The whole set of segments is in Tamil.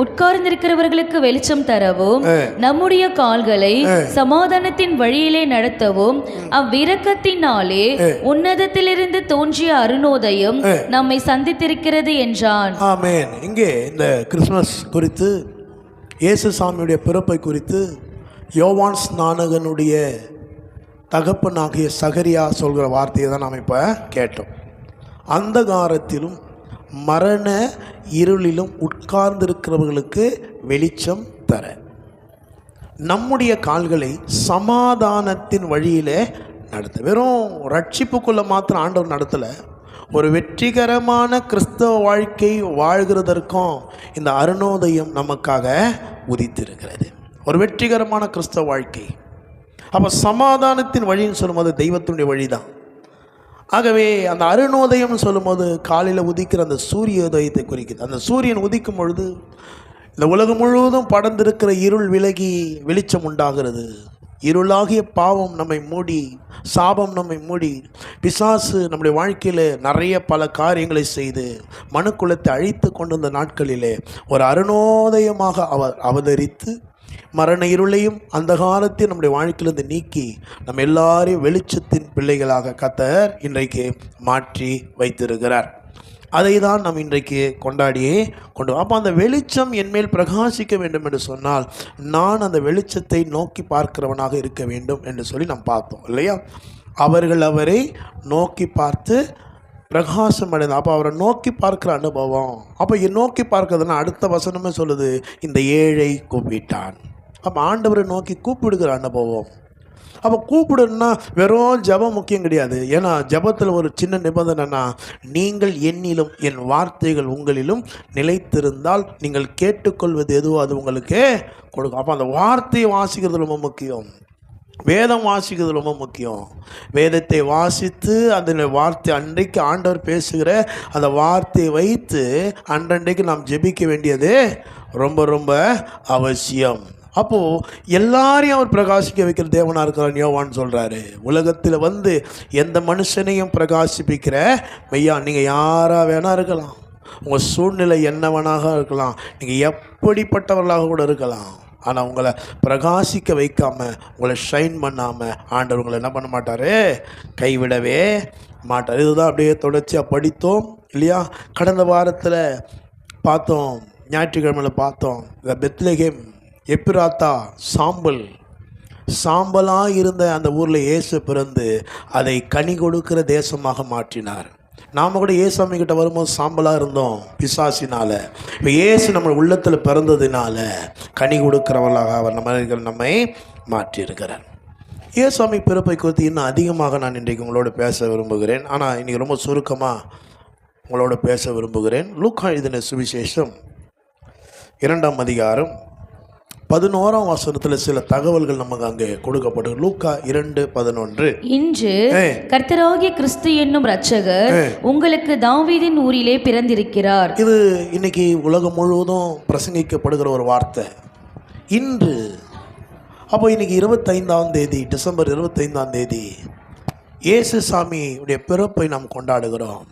உட்கார்ந்திருக்கிறவர்களுக்கு வெளிச்சம் தரவும் நம்முடைய கால்களை சமாதானத்தின் வழியிலே நடத்தவும் அவ்விரக்கத்தினாலே உன்னதத்திலிருந்து தோன்றிய அருணோதயம் நம்மை சந்தித்திருக்கிறது என்றான். ஆமென். இங்கே இந்த கிறிஸ்துமஸ் குறித்து, இயேசு சாமியுடைய பிறப்பை குறித்து யோவான் ஸ்நானகனுடைய தகப்பனாகிய சகரியா சொல்கிற வார்த்தையை தான் நாம் இப்போ கேட்டோம். அந்தகாரத்திலும் மரண இருளிலும் உட்கார்ந்திருக்கிறவர்களுக்கு வெளிச்சம் தர, நம்முடைய கால்களை சமாதானத்தின் வழியிலே நடத்த. வெறும் ரட்சிப்புக்குள்ளே மாத்திரம் ஆண்டவர் நடத்தலை, ஒரு வெற்றிகரமான கிறிஸ்தவ வாழ்க்கை வாழ்கிறதற்கும் இந்த அருணோதயம் நமக்காக உதித்திருக்கிறது. ஒரு வெற்றிகரமான கிறிஸ்தவ வாழ்க்கை. அப்போ சமாதானத்தின் வழின்னு சொல்லும்போது தெய்வத்தினுடைய வழி தான். ஆகவே அந்த அருணோதயம்னு சொல்லும்போது காலையில் உதிக்கிற அந்த சூரியோதயத்தை குறிக்குது. அந்த சூரியன் உதிக்கும் பொழுது இந்த உலகம் முழுவதும் படர்ந்திருக்கிற இருள் விலகி வெளிச்சம் உண்டாகிறது. இருளாகிய பாவம் நம்மை மூடி, சாபம் நம்மை மூடி, பிசாசு நம்முடைய வாழ்க்கையில் நிறைய பல காரியங்களை செய்து மனுக்குலத்தை அழித்து கொண்டிருந்த நாட்களிலே ஒரு அருணோதயமாக அவர் அவதரித்து மரண இருளையும் அந்த காலத்தையும் நம்முடைய வாழ்க்கையிலிருந்து நீக்கி நம்ம எல்லாரையும் வெளிச்சத்தின் பிள்ளைகளாக கர்த்தர் இன்றைக்கு மாற்றி வைத்திருக்கிறார். அதை தான் நாம் இன்றைக்கு கொண்டாடியே அப்போ அந்த வெளிச்சம் என்மேல் பிரகாசிக்க வேண்டும் என்று சொன்னால் நான் அந்த வெளிச்சத்தை நோக்கி பார்க்கிறவனாக இருக்க வேண்டும் என்று சொல்லி நாம் பார்த்தோம் இல்லையா? அவர்கள் அவரை நோக்கி பார்த்து பிரகாசம் அடைந்த. அப்போ அவரை நோக்கி பார்க்குற அனுபவம். அப்போ நோக்கி பார்க்கறதுனா அடுத்த வசனமே சொல்லுது, இந்த ஏழை கூப்பிட்டான். அப்போ ஆண்டவரை நோக்கி கூப்பிடுகிற அனுபவம். அப்போ கூப்பிடுன்னா வெறும் ஜபம் முக்கியம் கிடையாது. ஏன்னா ஜபத்தில் ஒரு சின்ன நிபந்தனைனா, நீங்கள் என்னிலும் என் வார்த்தைகள் உங்களிலும் நிலைத்திருந்தால் நீங்கள் கேட்டுக்கொள்வது எதுவோ அது உங்களுக்கு கொடுக்கும். அப்போ அந்த வார்த்தையை வாசிக்கிறது ரொம்ப முக்கியம். வேதம் வாசிக்கிறது ரொம்ப முக்கியம். வேதத்தை வாசித்து அந்த வார்த்தை அன்றைக்கு ஆண்டவர் பேசுகிற அந்த வார்த்தையை வைத்து அன்றன்றைக்கு நாம் ஜெபிக்க வேண்டியது ரொம்ப ரொம்ப அவசியம். அப்போது எல்லாரையும் அவர் பிரகாசிக்க வைக்கிற தேவனாக இருக்கிறார். யோவான் சொல்கிறாரு, உலகத்தில் வந்து எந்த மனுஷனையும் பிரகாசிப்பிக்கிற மெய்யா. நீங்கள் யாராக வேணா இருக்கலாம், உங்கள் சூழ்நிலை என்னவனாக இருக்கலாம், நீங்கள் எப்படிப்பட்டவர்களாக கூட இருக்கலாம். ஆனால் உங்களை பிரகாசிக்க வைக்காமல், உங்களை ஷைன் பண்ணாமல் ஆண்டவர் உங்களை என்ன பண்ண மாட்டார், கைவிடவே மாட்டார். இதுதான் அப்படியே தொடர்ச்சியாக படித்தோம் இல்லையா? கடந்த வாரத்தில் பார்த்தோம், ஞாயிற்றுக்கிழமையில் பார்த்தோம், இந்த பெத்லகேம் எப்பிராத்தா சாம்பலாக இருந்த அந்த ஊரில் இயேசு பிறந்து அதை கனி கொடுக்கிற தேசமாக மாற்றினார். நாம் கூட இயேசாமி கிட்ட வரும்போது சாம்பலாக இருந்தோம் பிசாசினால். இப்போ இயேசு நம்ம உள்ளத்தில் பிறந்ததினால கனி கொடுக்கிறவர்களாக அவர் நம்மை மாற்றியிருக்கிறார். இயேசாமி பிறப்பை குறித்து இன்னும் அதிகமாக நான் இன்றைக்கு உங்களோட பேச விரும்புகிறேன். ஆனால் இன்றைக்கி ரொம்ப சுருக்கமாக உங்களோட பேச விரும்புகிறேன். லூக்கா எழுதின சுவிசேஷம் 2ஆம் அதிகாரம் 11ஆம் வசனத்தில் சில தகவல்கள் நமக்கு அங்கே கொடுக்கப்படும். லூக்கா 2:11. இன்று கர்த்தராகிய கிறிஸ்து என்னும் இரட்சகர் உங்களுக்கு தாவீதின் ஊரிலே பிறந்திருக்கிறார். இது இன்னைக்கு உலகம் முழுவதும் பிரசங்கிக்கப்படுகிற ஒரு வார்த்தை. இன்று அப்போ இன்னைக்கு 25ஆம் தேதி, டிசம்பர் 25ஆம் தேதி இயேசு சாமியுடைய பிறப்பை நாம் கொண்டாடுகிறோம்.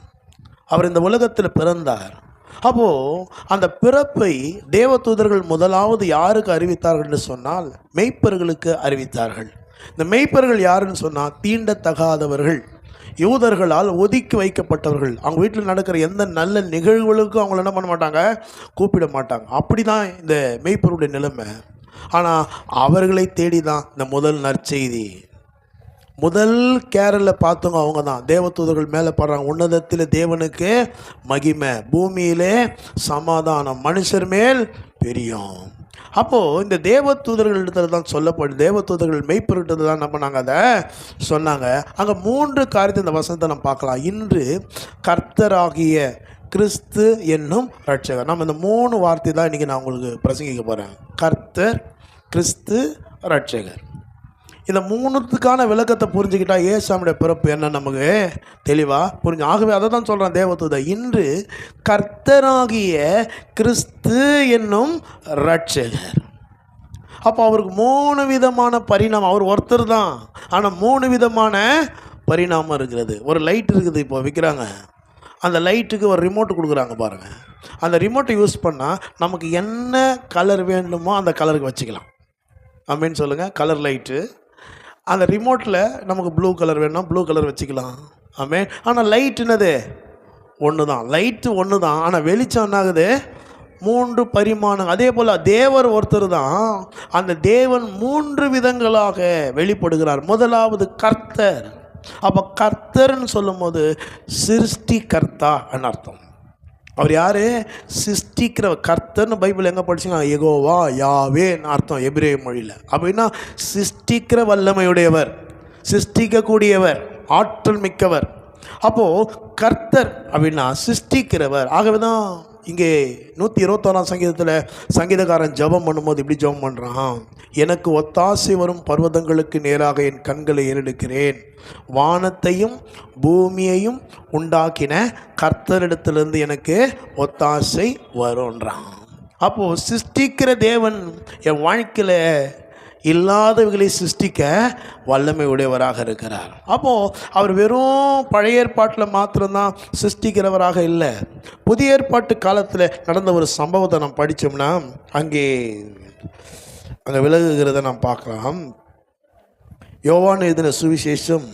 அவர் இந்த உலகத்தில் பிறந்தார். அப்போது அந்த பிறப்பை தேவதூதர்கள் முதலாவது யாருக்கு அறிவித்தார்கள் என்று சொன்னால் மெய்ப்பர்களுக்கு அறிவித்தார்கள். இந்த மெய்ப்பர்கள் யாருன்னு சொன்னால் தீண்டத்தகாதவர்கள், யூதர்களால் ஒதுக்கி வைக்கப்பட்டவர்கள். அவங்க வீட்டில் நடக்கிற எந்த நல்ல நிகழ்வுகளுக்கும் அவங்கள என்ன பண்ண மாட்டாங்க, கூப்பிட மாட்டாங்க. அப்படி தான் இந்த மெய்ப்பருடைய நிலைமை. ஆனால் அவர்களை தேடி தான் இந்த முதல் நற்செய்தி, முதல் கேரளில் பார்த்தவங்க அவங்க தான். தேவதூதர்கள் மேலே பாடுறாங்க, உன்னதத்தில் தேவனுக்கு மகிமை, பூமியிலே சமாதானம், மனுஷர் மேல் பிரியம். அப்போது இந்த தேவதூதர்களிடத்தில் தான் சொல்லப்படும். தேவதூதர்கள் மெய்ப்பொருட்டது தான் நம்ம நாங்கள் அதை சொன்னாங்க. அங்கே 3 காரியத்தை இந்த வசனத்தை நம்ம பார்க்கலாம். இன்று கர்த்தராகிய கிறிஸ்து என்னும் இரட்சகர். நம்ம இந்த 3 வார்த்தை தான் இன்றைக்கி நான் உங்களுக்கு பிரசங்கிக்க போகிறேன். கர்த்தர், கிறிஸ்து, இரட்சகர். இந்த 3த்துக்கான விளக்கத்தை புரிஞ்சுக்கிட்டா இயேசுவுடைய பிறப்பு என்ன நமக்கு தெளிவாக புரிஞ்சு. ஆகவே அதை தான் சொல்கிறான் தேவதூதர், இன்று கர்த்தராகிய கிறிஸ்து என்னும் இரட்சகர். அப்போ அவருக்கு 3 விதமான பரிணாமம். அவர் ஒருத்தர் தான், ஆனால் 3 விதமான பரிணாமம் இருக்கிறது. ஒரு லைட் இருக்குது இப்போ விற்கிறாங்க, அந்த லைட்டுக்கு ஒரு ரிமோட் கொடுக்குறாங்க பாருங்கள். அந்த ரிமோட்டை யூஸ் பண்ணால் நமக்கு என்ன கலர் வேணுமோ அந்த கலருக்கு வச்சுக்கலாம். அப்படின்னு சொல்லுங்கள். கலர் லைட்டு அந்த ரிமோட்டில் நமக்கு ப்ளூ கலர் வேணும்னா ப்ளூ கலர் வச்சுக்கலாம். ஆமென். ஆனால் லைட் என்னது? ஒன்று தான். லைட்டு ஒன்று தான். ஆனால் வெளிச்சம் என்ன ஆகுது? 3 பரிமாணம். அதே போல் தேவர் ஒருத்தர் தான். அந்த தேவன் 3 விதங்களாக வெளிப்படுகிறார். முதலாவது கர்த்தர். அப்போ கர்த்தர்னு சொல்லும் போது சிருஷ்டிகர்த்தா அர்த்தம். அவர் யார்? சிருஷ்டிக்கிற கர்த்தர்னு பைபிள் எங்கே படிச்சுங்க? யெகோவா, யாவேன்னு அர்த்தம் எபிரேய மொழியில். அப்படின்னா சிருஷ்டிக்கிற வல்லமையுடையவர், சிருஷ்டிக்கக்கூடியவர், ஆற்றல் மிக்கவர். அப்போது கர்த்தர் அப்படின்னா சிருஷ்டிக்கிறவர். ஆகவே தான் இங்கே 121ஆம் சங்கீதத்தில் சங்கீதக்காரன் ஜெபம் பண்ணும்போது இப்படி ஜெபம் பண்ணுறான். எனக்கு ஒத்தாசை வரும் பர்வதங்களுக்கு நேராக என் கண்களை ஏறெடுக்கிறேன், வானத்தையும் பூமியையும் உண்டாக்கின கர்த்தரிடத்திலிருந்து எனக்கு ஒத்தாசை வரும்ன்றான். அப்போது சிருஷ்டிக்கிற தேவன் என் வாழ்க்கையில் இல்லாதவைகளை சிருஷ்டிக்க வல்லமை உடையவராக இருக்கிறார். அப்போது அவர் வெறும் பழைய ஏற்பாட்டில் மாத்திரம்தான் சிருஷ்டிக்கிறவராக இல்லை. புதிய ஏற்பாட்டு காலத்தில் நடந்த ஒரு சம்பவத்தை நாம் படித்தோம்னா அங்கே விலகுகிறத நாம் பார்க்கலாம். யோவான் எழுதின சுவிசேஷம்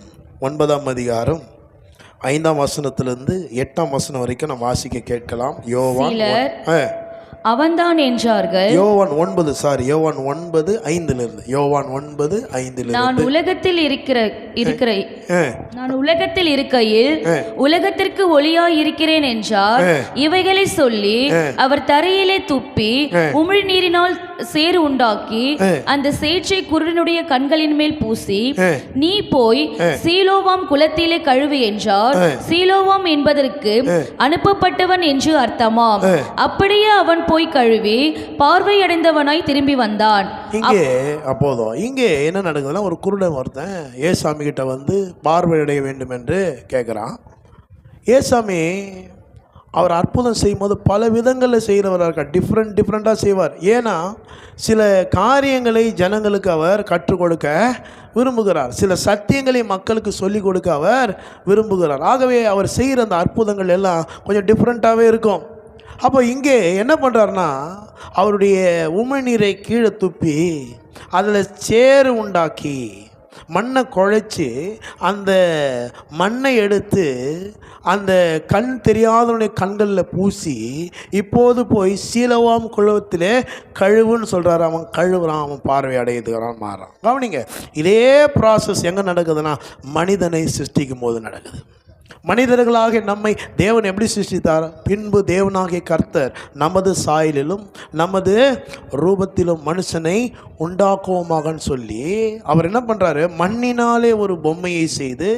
9ஆம் அதிகாரம் 5ஆம் வசனத்திலிருந்து 8ஆம் வசனம் வரைக்கும் நாம் வாசிக்க கேட்கலாம். யோவான் அவன்தான் என்றார்கள். யோவான் 9:5 யோவான் 9:5 நான் உலகத்தில் இருக்கையில் உலகத்திற்கு ஒளியாய் இருக்கிறேன் என்றார். இவைகளை சொல்லி அவர் தரையிலே துப்பி உமிழ்நீரினால் சேறு உண்டாக்கி அந்த சேற்றை குருடனுடைய கண்களின் மேல் பூசி, நீ போய் சீலோவாம் குளத்திலே கழுவு என்றார். சீலோவாம் என்பதற்கு அனுப்பப்பட்டவன் என்று அர்த்தமாம். அப்படியே அவன் போய் கழுவி பார்வையடைந்தவனாய் திரும்பி வந்தான். இங்கே என்ன நடக்குதுன்னா, ஒரு குருடன் ஒருத்தன் ஏசாமி கிட்ட வந்து பார்வையடைய வேண்டும் என்று கேட்குறான். ஏசாமி அவர் அற்புதம் செய்யும்போது பல விதங்களில் செய்கிறவராக இருக்கார். டிஃப்ரெண்ட்டாக செய்வார். ஏன்னா சில காரியங்களை ஜனங்களுக்கு அவர் கற்றுக் கொடுக்க விரும்புகிறார், சில சத்தியங்களை மக்களுக்கு சொல்லிக் கொடுக்க அவர் விரும்புகிறார். ஆகவே அவர் செய்கிற அந்த அற்புதங்கள் எல்லாம் கொஞ்சம் டிஃப்ரெண்ட்டாகவே இருக்கும். அப்போ இங்கே என்ன பண்ணுறாருனா, அவருடைய உமிழ்நீரை கீழே துப்பி அதில் சேறு உண்டாக்கி மண்ணை குழைச்சி அந்த மண்ணை எடுத்து அந்த கண் தெரியாதவனுடைய கண்களில் பூசி, இப்போது போய் சீலோவாம் குளத்திலே கழுவுன்னு சொல்கிறாரு. அவன் கழுவுறான், அவன் பார்வை அடையுதுறான், மாறான். கவனிங்க, இதே ப்ராசஸ் எங்கே நடக்குதுன்னா மனிதனை சிருஷ்டிக்கும் போது நடக்குது. மனிதர்களாக நம்மை தேவன் எப்படி சிருஷ்டித்தார்? பின்பு தேவனாகிய கர்த்தர் நமது சாயலிலும் நமது ரூபத்திலும் மனுஷனை உண்டாக்குவோமாகன்னு சொல்லி அவர் என்ன பண்ணுறாரு? மண்ணினாலே ஒரு பொம்மையை செய்து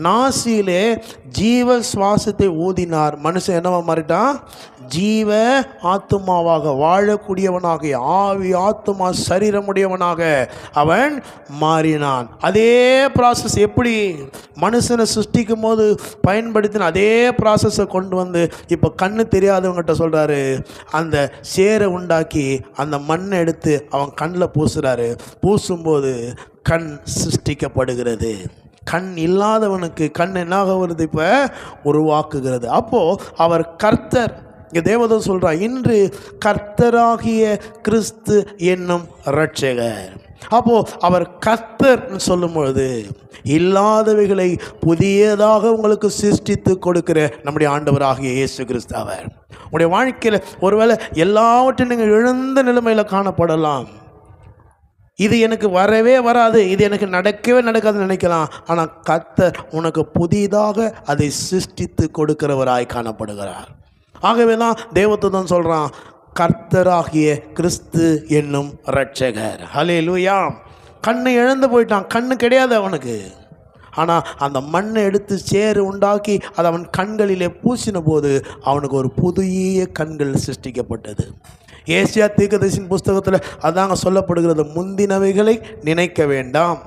நாசியிலே ஜீவ சுவாசத்தை ஊதினார். மனுஷன் என்னவா மாறிட்டான்? ஜீவ ஆத்துமாவாக வாழக்கூடியவனாக, ஆவி ஆத்துமா சரீரமுடையவனாக அவன் மாறினான். அதே ப்ராசஸ் எப்படி மனுஷனை சிருஷ்டிக்கும் போது பயன்படுத்தின அதே ப்ராசஸை கொண்டு வந்து இப்போ கண்ணு தெரியாதவங்ககிட்ட சொல்கிறாரு. அந்த சேரை உண்டாக்கி அந்த மண்ணை எடுத்து அவன் கண்ணில் பூசுகிறாரு. பூசும்போது கண் சிருஷ்டிக்கப்படுகிறது. கண் இல்லாதவனுக்கு கண் என்னாக வருது? இப்போ உருவாக்குகிறது. அப்போது அவர் கர்த்தர். இங்கே தேவதூதன் சொல்கிறார், இன்று கர்த்தராகிய கிறிஸ்து என்னும் இரட்சகர். அப்போது அவர் கர்த்தர்னு சொல்லும் பொழுது இல்லாதவைகளை புதியதாக உங்களுக்கு சிருஷ்டித்து கொடுக்கிற நம்முடைய ஆண்டவராகிய இயேசு கிறிஸ்து அவர். உங்களுடைய வாழ்க்கையில் ஒருவேளை எல்லாவற்றையும் நீங்கள் இழந்த நிலைமையில் காணப்படலாம். இது எனக்கு வரவே வராது, இது எனக்கு நடக்கவே நடக்காதுன்னு நினைக்கலாம். ஆனால் கர்த்தர் உனக்கு புதிதாக அதை சிருஷ்டித்து கொடுக்கிறவராய் காணப்படுகிறார். ஆகவே தான் தேவதூதன் சொல்கிறான், கர்த்தராகிய கிறிஸ்து என்னும் இரட்சகர். ஹல்லேலூயா. கண்ணை இழந்து போயிட்டான், கண்ணு கிடையாது அவனுக்கு. ஆனால் அந்த மண்ணை எடுத்து சேறு உண்டாக்கி அதை அவன் கண்களிலே பூசின போது அவனுக்கு ஒரு புதிய கண்கள் சிருஷ்டிக்கப்பட்டது. ஏசியா தீர்க்கதரிசியின் புஸ்தகத்தில் அதாங்க சொல்லப்படுகிறது, முந்தினவைகளை நினைக்க வேண்டாம்,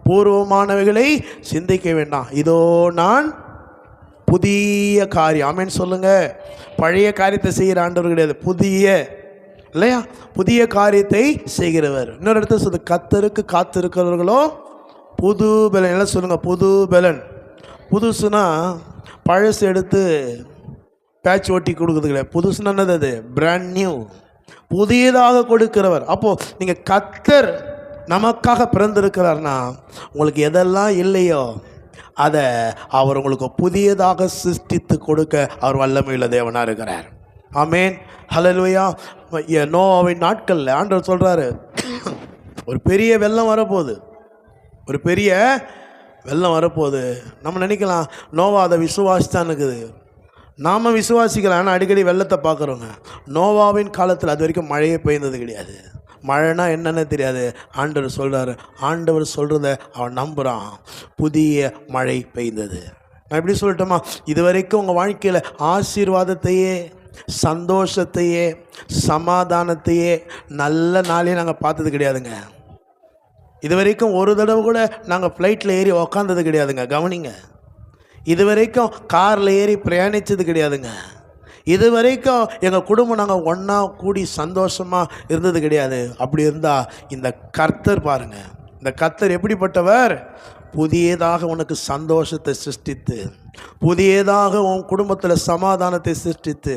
பூர்வமானவைகளை சிந்திக்க வேண்டாம், இதோ நான் புதிய காரியம். ஆமென் சொல்லுங்க. பழைய காரியத்தை செய்கிற ஆண்டவர் கிடையாது, புதிய, இல்லையா, புதிய காரியத்தை செய்கிறவர். இன்னொரு இடத்துல சொல்லுது, கர்த்தருக்கு காத்திருக்கிறவர்களோ புது பலன். எல்லாம் சொல்லுங்க, புது பலன். புதுசுனா பழசு எடுத்து பேட்ச் ஒட்டி கொடுக்குறது கிடையாது. புதுசுன்னு என்னது? அது பிராண்ட் நியூ, புதியதாக கொடுக்கிறவர். அப்போது நீங்கள் கர்த்தர் நமக்காக பிறந்திருக்கிறார்னா உங்களுக்கு எதெல்லாம் இல்லையோ அதை அவர் உங்களுக்கு புதியதாக சிருஷ்டித்து கொடுக்க அவர் வல்லமையுள்ள தேவனாக இருக்கிறார். ஆமேன், ஹல்லேலூயா. நோவாவின் நாட்களில் ஆண்டவர் சொல்கிறாரு, ஒரு பெரிய வெள்ளம் வரப்போகுது, ஒரு பெரிய வெள்ளம் வரப்போகுது. நம்ம நினைக்கலாம் நோவா அதை விசுவாசித்தான் இருக்குது. நாம் விசுவாசிக்கலாம், ஆனால் அடிக்கடி வெள்ளத்தை பார்க்குறோங்க. நோவாவின் காலத்தில் அது வரைக்கும் மழையே பெய்ந்தது கிடையாது. மழைனா என்னென்னு தெரியாது. ஆண்டவர் சொல்கிறாரு, ஆண்டவர் சொல்கிறத அவன் நம்புகிறான். புதிய மழை பெய்ந்தது. நான் எப்படி சொல்லட்டுமா, இது வரைக்கும் உங்கள் வாழ்க்கையில் ஆசீர்வாதத்தையே, சந்தோஷத்தையே, சமாதானத்தையே, நல்ல நாளையே நாங்கள் பார்த்தது கிடையாதுங்க. இது வரைக்கும் ஒரு தடவை கூட நாங்கள் ஃப்ளைட்டில் ஏறி உக்காந்தது கிடையாதுங்க. கவனிங்க, இது வரைக்கும் காரில் ஏறி பிரயாணித்தது கிடையாதுங்க. இது வரைக்கும் எங்கள் குடும்பம் நாங்கள் ஒன்றா கூடி சந்தோஷமாக இருந்தது கிடையாது. அப்படி இருந்தால் இந்த கர்த்தர் பாருங்கள், இந்த கர்த்தர் எப்படிப்பட்டவர்? புதியதாக உனக்கு சந்தோஷத்தை சிருஷ்டித்து, புதியதாக உன் குடும்பத்தில் சமாதானத்தை சிருஷ்டித்து,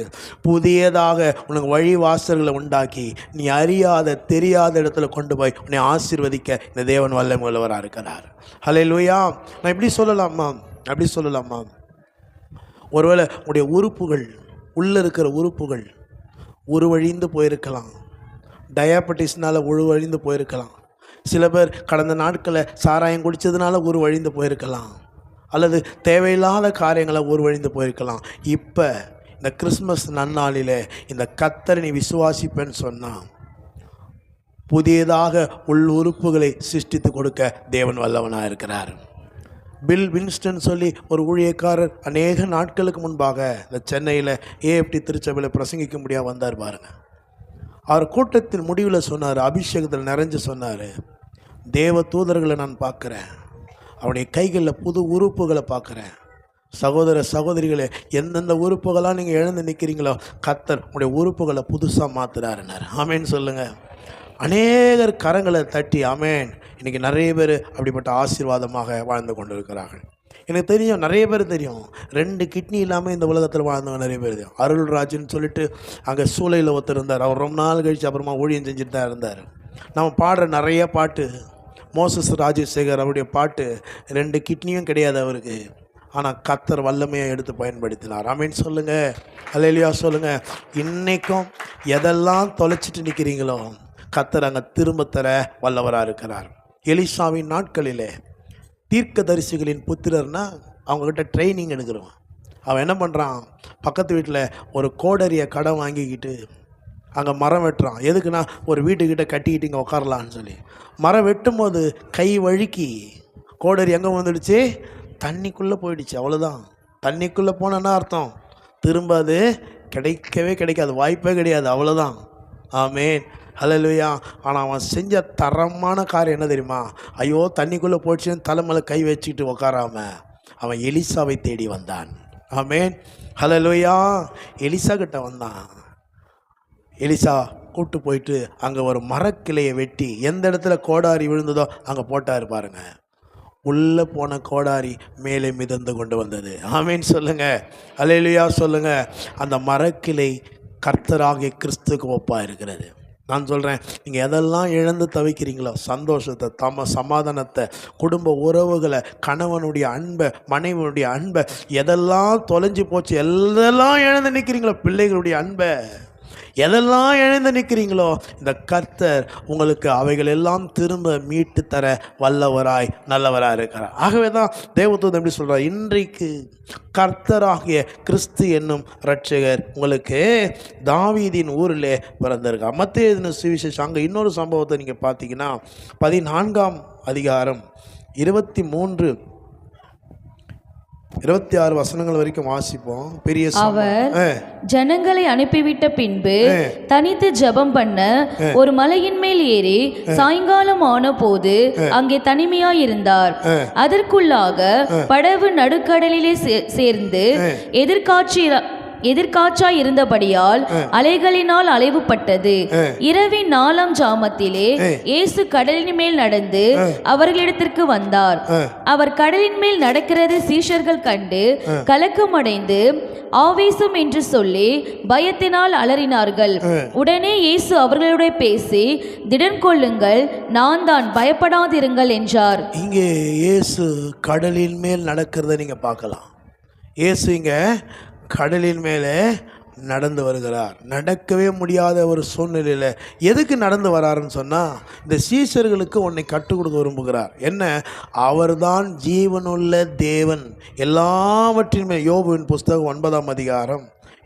புதியதாக உனக்கு வழி வாசல்களை உண்டாக்கி நீ அறியாத தெரியாத இடத்துல கொண்டு போய் உன்னை ஆசீர்வதிக்க இந்த தேவன் வல்லமை உள்ளவராக இருக்கிறார். ஹல்லேலூயா. நான் இப்படி சொல்லலாமா, அப்படி சொல்லலாமா? ஒருவேளை உடைய உறுப்புகள், உள்ளே இருக்கிற உறுப்புகள் உருவழிந்து போயிருக்கலாம். டயாபட்டிஸ்னால் உருவழிந்து போயிருக்கலாம். சில பேர் கடந்த நாட்களில் சாராயம் குடித்ததுனால உருவழிந்து போயிருக்கலாம். அல்லது தேவையில்லாத காரியங்களை உருவழிந்து போயிருக்கலாம். இப்போ இந்த கிறிஸ்மஸ் நன்னாளில் இந்த கர்த்தரை நீ விசுவாசிப்பேன்னு சொன்னால் புதியதாக உள் உறுப்புகளை சிருஷ்டித்து கொடுக்க தேவன் வல்லவனாக இருக்கிறார். பில் வின்ஸ்டன் சொல்லி ஒரு ஊழியக்காரர் அநேக நாட்களுக்கு முன்பாக இந்த சென்னையில் ஏஎஃப்டி திருச்சபையில் பிரசங்கிக்க முடியாது வந்தார் பாருங்க. அவர் கூட்டத்தின் முடிவில் சொன்னார், அபிஷேகத்தில் நிறைஞ்சு சொன்னார், தேவ தூதர்களை நான் பார்க்குறேன், அவருடைய கைகளில் புது உறுப்புகளை பார்க்குறேன். சகோதர சகோதரிகளே, எந்தெந்த உறுப்புகளாக நீங்கள் எழுந்து நிற்கிறீங்களோ கர்த்தர் உங்களுடைய உறுப்புகளை புதுசாக மாற்றுறாருன்னார். ஆமேன்னு சொல்லுங்கள். அநேகர் கரங்களை தட்டி ஆமேன். இன்றைக்கி நிறைய பேர் அப்படிப்பட்ட ஆசீர்வாதமாக வாழ்ந்து கொண்டு இருக்கிறார்கள். எனக்கு தெரியும், நிறைய பேர் தெரியும், 2 கிட்னி இல்லாமல் இந்த உலகத்தில் வாழ்ந்தவங்க நிறைய பேர் தெரியும். அருள்ராஜ்னு சொல்லிட்டு அங்கே சூளையில் ஒருத்தர் இருந்தார். அவர் ரொம்ப நாள் கழித்து அப்புறமா ஊழியம் செஞ்சுட்டு தான் இருந்தார். நம்ம பாடுற நிறைய பாட்டு, மோசஸ் ராஜசேகர் அவருடைய பாட்டு, 2 கிட்னியும் கிடையாது அவருக்கு. ஆனால் கர்த்தர் வல்லமையை எடுத்து பயன்படுத்தினார். ஆமேன்னு சொல்லுங்கள், ஹல்லேலூயா சொல்லுங்கள். இன்றைக்கும் எதெல்லாம் தொலைச்சிட்டு நிற்கிறீங்களோ கர்த்தர் அங்கே திரும்ப தர வல்லவராக இருக்கிறார். எலிசாவின் நாட்களிலே தீர்க்கதரிசிகளின் புத்திரர்னா அவங்கக்கிட்ட ட்ரைனிங் எடுக்கிறோம். அவன் என்ன பண்ணுறான், பக்கத்து வீட்டில் ஒரு கோடரியை கடன் வாங்கிக்கிட்டு அங்கே மரம் வெட்டுறான். எதுக்குன்னா ஒரு வீட்டுக்கிட்ட கட்டிக்கிட்டு இங்கே உட்காரலான்னு சொல்லி. மரம் வெட்டும் போது கை வழுக்கி கோடரி எங்கே வந்துடுச்சு, தண்ணிக்குள்ளே போயிடுச்சு. அவ்வளோதான். தண்ணிக்குள்ளே போனேன்னா அர்த்தம் திரும்ப அது கிடைக்கவே கிடைக்காது, வாய்ப்பே கிடையாது. அவ்வளோதான். ஆமேன், ஹல்லேலூயா. ஆனால் அவன் செஞ்ச தரமான காரியம் என்ன தெரியுமா? ஐயோ தண்ணிக்குள்ளே போயிடுச்சுன்னு தலைமையில கை வச்சுக்கிட்டு உட்காராம அவன் எலிசாவை தேடி வந்தான். ஆமேன், ஹல்லேலூயா. எலிசா கிட்ட வந்தான். எலிசா கூப்பிட்டு போயிட்டு அங்கே ஒரு மரக்கிளையை வெட்டி எந்த இடத்துல கோடாரி விழுந்ததோ அங்கே போட்டார் பாருங்க. உள்ளே போன கோடாரி மேலே மிதந்து கொண்டு வந்தது. ஆமேன் சொல்லுங்கள், ஹல்லேலூயா சொல்லுங்கள். அந்த மரக்கிளை கர்த்தராகிய கிறிஸ்துக்கு ஒப்பாக இருக்கிறது. நான் சொல்கிறேன், நீங்கள் எதெல்லாம் இழந்து தவிக்கிறீங்களோ, சந்தோஷத்தை, சமாதானத்தை, குடும்ப உறவுகளை, கணவனுடைய அன்பை, மனைவியுடைய அன்பை, எதெல்லாம் தொலைஞ்சு போச்சு, எதெல்லாம் இழந்து நிற்கிறீங்களோ, பிள்ளைகளுடைய அன்பை எதெல்லாம் இழந்து நிற்கிறீங்களோ இந்த கர்த்தர் உங்களுக்கு அவைகள் எல்லாம் திரும்ப மீட்டு தர வல்லவராய் நல்லவராக இருக்கிறார். ஆகவே தான் தேவதூதன் எப்படி சொல்கிறார், இன்றைக்கு கர்த்தராகிய கிறிஸ்து என்னும் இரட்சகர் உங்களுக்கு தாவீதின் ஊரிலே பிறந்திருக்கார். மத்தேயு சுவிசேஷம் அங்கே இன்னொரு சம்பவத்தை நீங்கள் பார்த்தீங்கன்னா 14ஆம் அதிகாரம் 23-26 வசனங்கள் வரைக்கும் வாசிப்போம். பெரிய அவர் ஜனங்களை அனுப்பிவிட்ட பின்பு தனித்து ஜெபம் பண்ண ஒரு மலையின் மேல் ஏறி சாயங்காலம் ஆன போது அங்கே தனிமையாயிருந்தார். அதற்குள்ளாக படவு நடுக்கடலிலே சேர்ந்து எதிர்காற்றாய் இருந்தபடியால் அலைகளினால் அலைவுபட்டது. இரவின் 4ஆம் ஜாமத்திலே இயேசு கடலின் மேல் நடந்து அவர்களிடத்திற்கு வந்தார். அவர் கடலின் மேல் நடக்கிறது சீஷர்கள் கண்டு கலக்கமடைந்து ஆவேசம் என்று சொல்லி பயத்தினால் அலறினார்கள். உடனே இயேசு அவர்களுடைய பேசி, திடன் கொள்ளுங்கள், நான் தான், பயப்படாதிருங்கள் என்றார். இங்கே இயேசு கடலின் மேல் நடக்கிறத நீங்க பார்க்கலாம். இயேசு இங்க கடலின் மேலே நடந்து வருகிறார். நடக்கவே முடியாத ஒரு சூழ்நிலையில் எதுக்கு நடந்து வராருன்னு சொன்னால், இந்த சீஷர்களுக்கு உன்னை கற்றுக் கொடுக்க விரும்புகிறார். என்ன? அவர்தான் ஜீவனுள்ள தேவன். எல்லாவற்றிலுமே யோபுவின் புஸ்தகம் 9ஆம் அதிகாரம்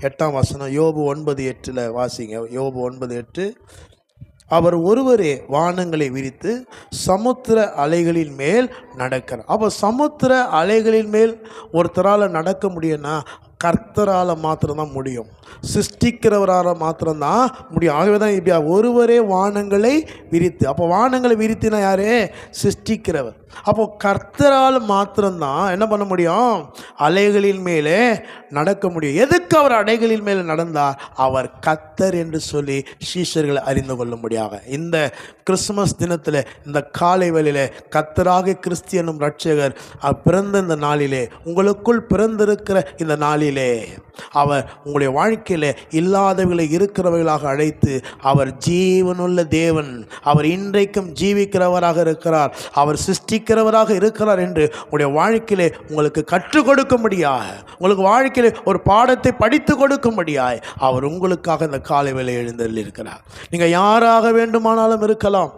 8ஆம் வசனம், யோபு 9:8 வாசிங்க. யோபு 9:8. அவர் ஒருவரே வானங்களை விரித்து சமுத்திர அலைகளின் மேல் நடக்கிறார். அப்போ சமுத்திர அலைகளின் மேல் ஒருத்தரால் நடக்க முடியும்னா கர்த்தரால் மாத்திரம்தான் முடியும். சிருஷ்டிக்கிறவரால் மாத்திரம்தான் முடியும். ஆகவே தான் இப்படி ஒருவரே வானங்களை விரித்து. அப்போ வானங்களை விரித்தினா யாரே? சிருஷ்டிக்கிறவர். அப்போ கர்த்தரால் மாத்திரம்தான் என்ன பண்ண முடியும்? அலைகளின் மேலே நடக்க முடியும். எதுக்கு அவர் அலைகளின் மேலே நடந்தார்? அவர் கர்த்தர் என்று சொல்லி சீஷர்களை அறிந்து கொள்ள முடியாத இந்த கிறிஸ்துமஸ் தினத்தில், இந்த காலை வேளையிலே கர்த்தராக கிறிஸ்து என்னும் இரட்சகர் பிறந்த இந்த நாளிலே, உங்களுக்குள் பிறந்திருக்கிற இந்த நாளிலே அவர் உங்களுடைய வாழ்க்கையில் இல்லாதவர்களை இருக்கிறவர்களாக அழைத்து, அவர் ஜீவனுள்ள தேவன், அவர் இன்றைக்கும் ஜீவிக்கிறவராக இருக்கிறார், அவர் சிருஷ்டிக்கிறவராக இருக்கிறார் என்று உங்களுடைய வாழ்க்கையிலே உங்களுக்கு கற்றுக் கொடுக்கும்படியாக, உங்களுக்கு வாழ்க்கையிலே ஒரு பாடத்தை படித்து கொடுக்கும்படியாய் அவர் உங்களுக்காக இந்த காலை வேளை எழுந்தருளியிருக்கிறார். நீங்கள் யாராக வேண்டுமானாலும் இருக்கலாம்,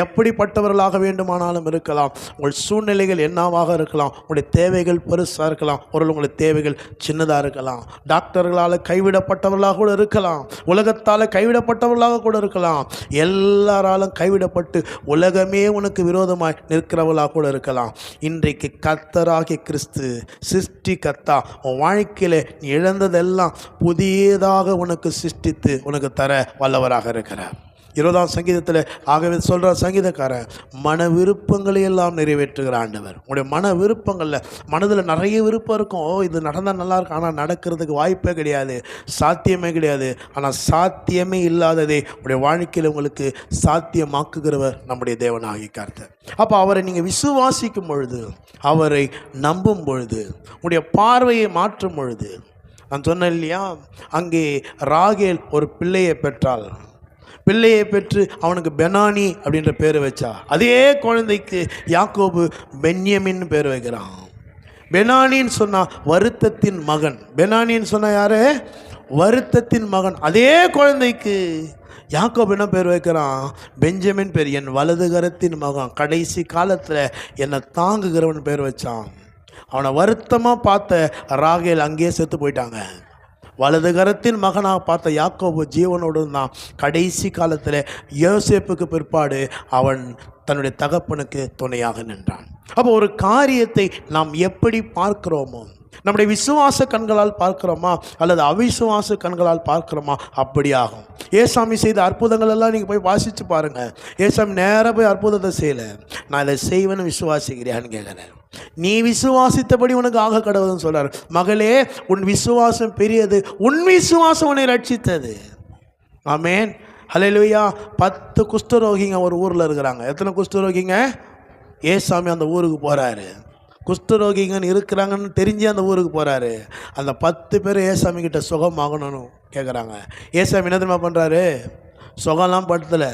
எப்படிப்பட்டவர்களாக வேண்டுமானாலும் இருக்கலாம். உங்கள் சூழ்நிலைகள் என்னவாக இருக்கலாம், உங்களுடைய தேவைகள் பெருசாக இருக்கலாம், ஒரு உங்களுடைய தேவைகள் சின்னதாக இருக்கலாம். டாக்டர்களால் கைவிடப்பட்டவர்களாக கூட இருக்கலாம், உலகத்தால் கைவிடப்பட்டவர்களாக கூட இருக்கலாம், எல்லாராலும் கைவிடப்பட்டு உலகமே உனக்கு விரோதமாய் நிற்கிறவர்களாக கூட இருக்கலாம். இன்றைக்கு கர்த்தராகிய கிறிஸ்து சிருஷ்டி கர்த்தா உன் வாழ்க்கையில் நீ இழந்ததெல்லாம் புதியதாக உனக்கு சிருஷ்டித்து உனக்கு தர வல்லவராக இருக்கிறார். 20ஆம் சங்கீதத்தில் ஆகவே சொல்கிற சங்கீதக்காரன், மன விருப்பங்களை எல்லாம் நிறைவேற்றுகிற ஆண்டவர். உங்களுடைய மன விருப்பங்களில், மனதில் நிறைய விருப்பம் இருக்கும். இது நடந்தால் நல்லாயிருக்கும், ஆனால் நடக்கிறதுக்கு வாய்ப்பே கிடையாது, சாத்தியமே கிடையாது. ஆனால் சாத்தியமே இல்லாததை உங்களுடைய வாழ்க்கையில் உங்களுக்கு சாத்தியமாக்குகிறவர் நம்முடைய தேவனாகிய கர்த்தர். அப்போ அவரை நீங்கள் விசுவாசிக்கும் பொழுது, அவரை நம்பும் பொழுது, உங்களுடைய பார்வையை மாற்றும் பொழுது, நான் சொன்னேன் இல்லையா, அங்கே ராகேல் ஒரு பிள்ளையை பெற்றாள். பிள்ளையை பெற்று அவனுக்கு பெனானி அப்படின்ற பேர் வச்சா. அதே குழந்தைக்கு யாக்கோபு பென்யமின் பேர் வைக்கிறான். பெனானின்னு சொன்னால் வருத்தத்தின் மகன். பெனானின்னு சொன்னால் யாரு? வருத்தத்தின் மகன். அதே குழந்தைக்கு யாக்கோபு என்ன பேர் வைக்கிறான்? பெஞ்சமின் பேர், என் வலது கரத்தின் மகன், கடைசி காலத்தில் என்னை தாங்குகிறவன் பேர் வச்சான். அவனை வருத்தமாக பார்த்த ராகேல் அங்கேயே செத்து போயிட்டாங்க. வலது கரத்தின் மகனாக பார்த்த யாக்கோபு ஜீவனோடு இருந்தான். கடைசி காலத்தில் யோசேப்புக்கு பிற்பாடு அவன் தன்னுடைய தகப்பனுக்கு துணையாக நின்றான். அப்போ ஒரு காரியத்தை நாம் எப்படி பார்க்கிறோமோ, நம்முடைய விசுவாச கண்களால் பார்க்கிறோமா அல்லது அவிசுவாச கண்களால் பார்க்கிறோமா, அப்படி ஆகும். ஏசாமி செய்த அற்புதங்கள் எல்லாம் நீங்கள் போய் வாசித்து பாருங்கள். ஏசாமி நேராக போய் அற்புதத்தை செய்யலை, நான் இதை செய்வேன்னு விசுவாசிக்கிறியான்னு கேட்குறேன். நீ விசுவாசித்தபடி உனக்கு ஆக கடவுள்னு சொல்றார். மகளே, உன் விசுவாசம் பெரியது, உன் விசுவாசம் உன்னை ரட்சித்தது. ஆமேன், ஹல்லேலூயா. 10 குஷ்டரோகிங்க ஒரு ஊரில் இருக்கிறாங்க. எத்தனை குஷ்டரோகிங்க? ஏசாமி அந்த ஊருக்கு போகிறாரு. குஷ்டரோகிங்கன்னு இருக்கிறாங்கன்னு தெரிஞ்சு அந்த ஊருக்கு போகிறாரு. அந்த 10 பேர் ஏசாமி கிட்ட சுகமாகணும்னு கேட்குறாங்க. ஏசாமி என்ன தெரியுமா பண்ணுறாரு? சுகம்லாம் படுத்தலை,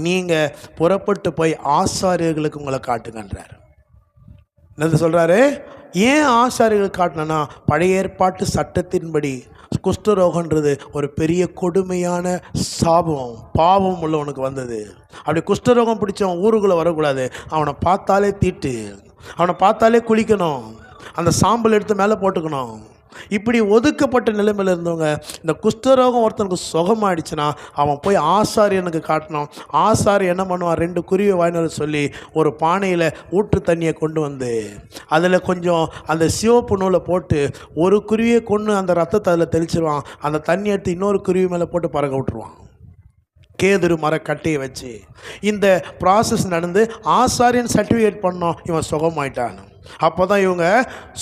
நீங்கள் புறப்பட்டு போய் ஆசாரியர்களுக்கு உங்களை காட்டுங்கன்றார். என்னது சொல்கிறாரு? ஏன் ஆசாரிகள் காட்டினா, பழைய ஏற்பாட்டு சட்டத்தின்படி குஷ்டரோகன்றது ஒரு பெரிய கொடுமையான சாபம், பாவம் உள்ளவனுக்கு வந்தது. அப்படி குஷ்டரோகம் பிடிச்சவன் ஊருக்குள்ளே வரக்கூடாது. அவனை பார்த்தாலே தீட்டு, அவனை பார்த்தாலே குளிக்கணும், அந்த சாம்பல் எடுத்து மேலே போட்டுக்கணும். இப்படி ஒதுக்கப்பட்ட நிலைமையில் இருந்தவங்க, இந்த குஷ்டரோகம் ஒருத்தனுக்கு சுகமாயிடுச்சுன்னா அவன் போய் ஆசாரியனுக்கு காட்டணும். ஆசாரி என்ன பண்ணுவான்? 2 குருவியை வாங்கினு சொல்லி ஒரு பானையில் ஊற்று தண்ணியை கொண்டு வந்து அதில் கொஞ்சம் அந்த சிவப்பு நூலை போட்டு ஒரு குருவியை கொண்டு அந்த ரத்தத்தை அதில் தெளிச்சிருவான். அந்த தண்ணி எடுத்து இன்னொரு குருவி மேலே போட்டு பறக்க விட்டுருவான். கேதுரு மரக்கட்டையை வச்சு இந்த ப்ராசஸ் நடந்து ஆசாரியன் சர்டிஃபிகேட் பண்ணோம், இவன் சுகமாயிட்டான். அப்போ தான் இவங்க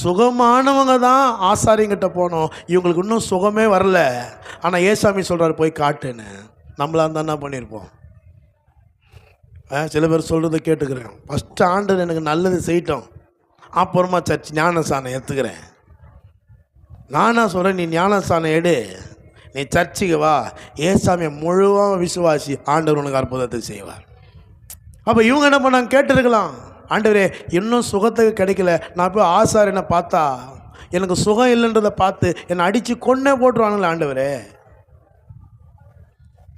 சுகமானவங்க தான் ஆசாரியங்கிட்ட போனோம், இவங்களுக்கு இன்னும் சுகமே வரல. ஆனால் ஏசாமி சொல்கிறார் போய் காட்டுன்னு. நம்மளா இருந்தால் என்ன பண்ணியிருப்போம்? சில பேர் சொல்கிறத கேட்டுக்கிறேன், ஃபஸ்ட்டு ஆண்டு எனக்கு நல்லது செய்யட்டும், அப்புறமா சர்ச் ஞானசானம் எடுத்துக்கிறேன். நானா சொல்கிறேன், நீ ஞானசானம் எடு, நீ சர்ச்சுக்கு வா, ஏசாமியை முழுவாக விசுவாசி, ஆண்டவர் உனக்கு அற்புதத்தை செய்வார். அப்போ இவங்க என்ன பண்ணாங்க? கேட்டிருக்கலாம், ஆண்டவரே இன்னும் சுகத்துக்கு கிடைக்கல, நான் போய் ஆசாரியனை பார்த்தா எனக்கு சுகம் இல்லைன்றதை பார்த்து என்னை அடித்து கொன்னே போட்டுருவானுங்களே ஆண்டவரே.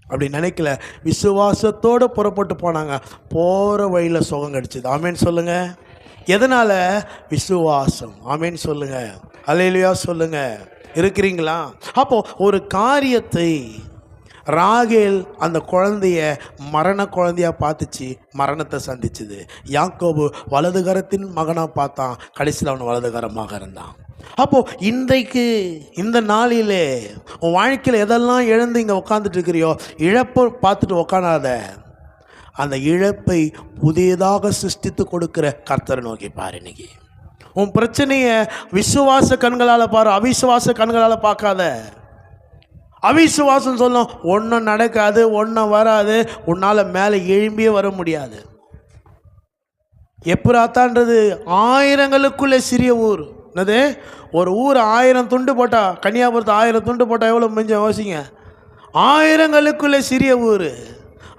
அப்படி நினைக்கல, விசுவாசத்தோடு புறப்பட்டு போனாங்க. போகிற வழியில் சுகம் கிடைச்சிது. ஆமேன்னு சொல்லுங்கள். எதனால்? விசுவாசம். ஆமேன்னு சொல்லுங்கள். அல்லேலூயா சொல்லுங்கள். இருக்கிறீங்களா? அப்போது ஒரு காரியத்தை ராகேல் அந்த குழந்தைய மரண குழந்தையாக பார்த்துச்சு, மரணத்தை சந்திச்சுது. யாக்கோபு வலதுகரத்தின் மகனாக பார்த்தான், கடைசியில் அவன் வலதுகரமாக இருந்தான். அப்போது இன்றைக்கு இந்த நாளிலே உன் வாழ்க்கையில் எதெல்லாம் இழந்து இங்கே உட்காந்துட்டு இருக்கிறியோ, இழப்பை பார்த்துட்டு உட்காராத. அந்த இழப்பை புதியதாக சிருஷ்டித்து கொடுக்குற கர்த்தரை நோக்கி பாரு. இன்னைக்கு உன் பிரச்சனையை விசுவாச கண்களால் பாரு, அவிசுவாச கண்களால் பார்க்காத. அவிசுவாசம் சொல்லும், ஒன்றும் நடக்காது, ஒன்றும் வராது, உன்னால் மேலே எழும்பியே வர முடியாது. எப்புறாத்தான்றது ஆயிரங்களுக்குள்ளே சிறிய ஊர். என்னது? ஒரு ஊர் 1000 துண்டு போட்டால், கன்னியாகுமரத்து 1000 துண்டு போட்டால் எவ்வளோ மிஞ்சம் யோசிங்க. ஆயிரங்களுக்குள்ளே சிறிய ஊர்.